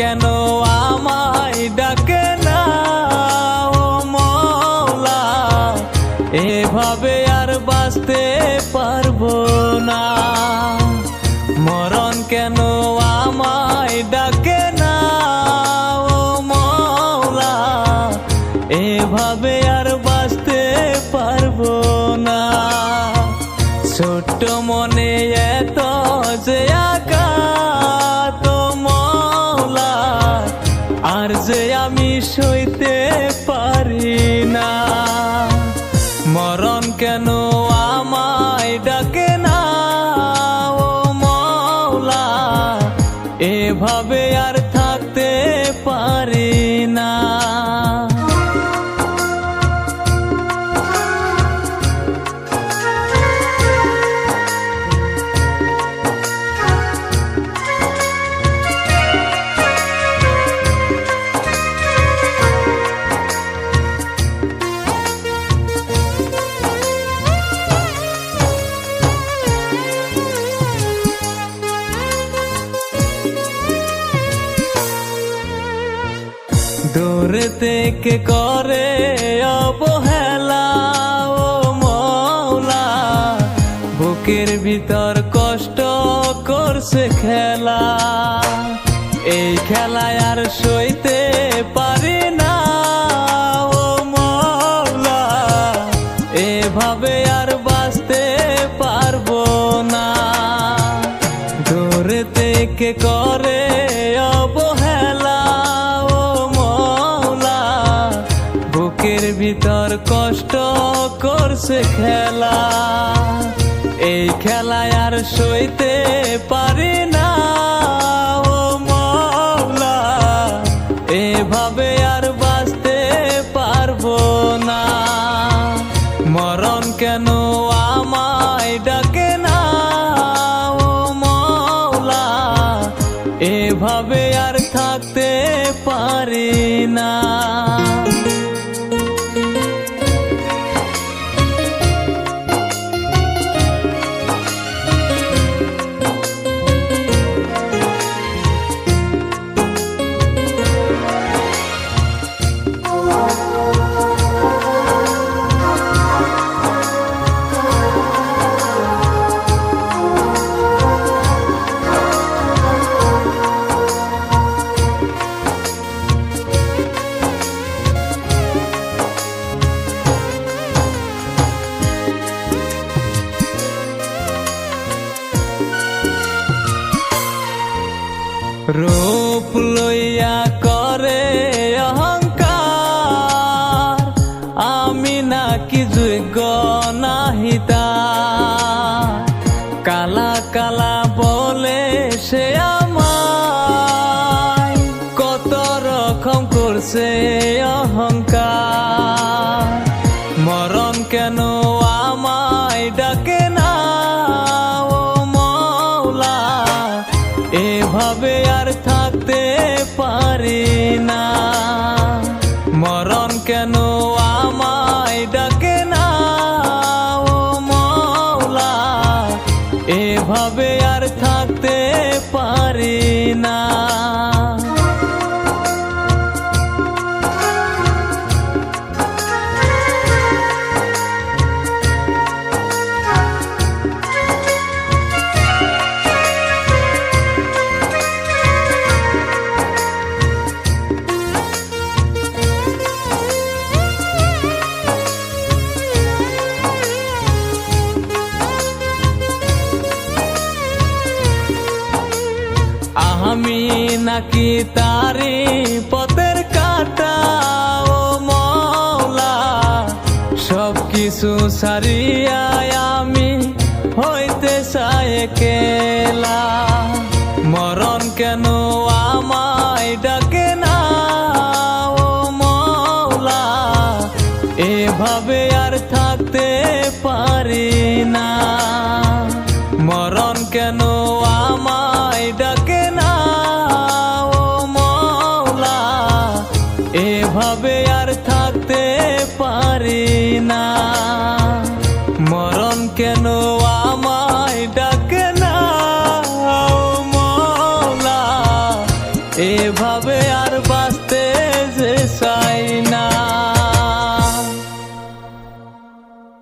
কেন আমায় ডাকে না ও মওলা, এভাবে আর বাঁচতে পারবো না। মরণ কেন আমায় ডাকে না ও মওলা, এভাবে আর বাঁচতে পারবো না। ছোট্ট মনে এত যে আঘাত ও মওলা, আর যে আমি সইতে পারি না। মরণ কেন আমায় ডাকে না ও মওলা, এভাবে আর থাকতে পারি না। দূর থেকে করে অবহেলা ও মওলা, বুকের ভিতর কষ্ট করছে খেলা। এই খেলায় আর সইতে পারি না ও মওলা, এভাবে আর বাঁচতে পারবো না। দূর থেকে করে অবহেলা ও মওলা, বুকের ভিতর কষ্ট করছে খেলা। এই খেলায় আর সইতে পারি না ও মওলা, এভাবে আর বাঁচতে পারবো না। মরণ কেন আমায় ডাকে না ও মওলা, এভাবে আর থাকতে পারি না। রূপ লইয়া করে অহংকার, আমি নাকি যোগ্য নাহি তার। কালা কালা বলে সে আমায়, কত রকম করছে অহংকার। মরণ কেন আমায় ডাকে না ও মওলা, এভাবে আর থাকতে পারি না। মরণ কেন আমায় ডাকে না ও মওলা, এভাবে আর থাকতে পারি না। আমি নাকি তারি পথের কাটা ও মওলা, সব কিছু ছাড়িয়া আমি হইতে চাই একলা। মরণ কেন আমায় ডাকে না ও মওলা, এভাবে আর থাকতে পারি না। মরণ কেন আমায় ডাকে না ও মওলা, এভাবে আর থাকতে পারি না। মরণ কেন আমায় ডাকে না ও মওলা, এভাবে আর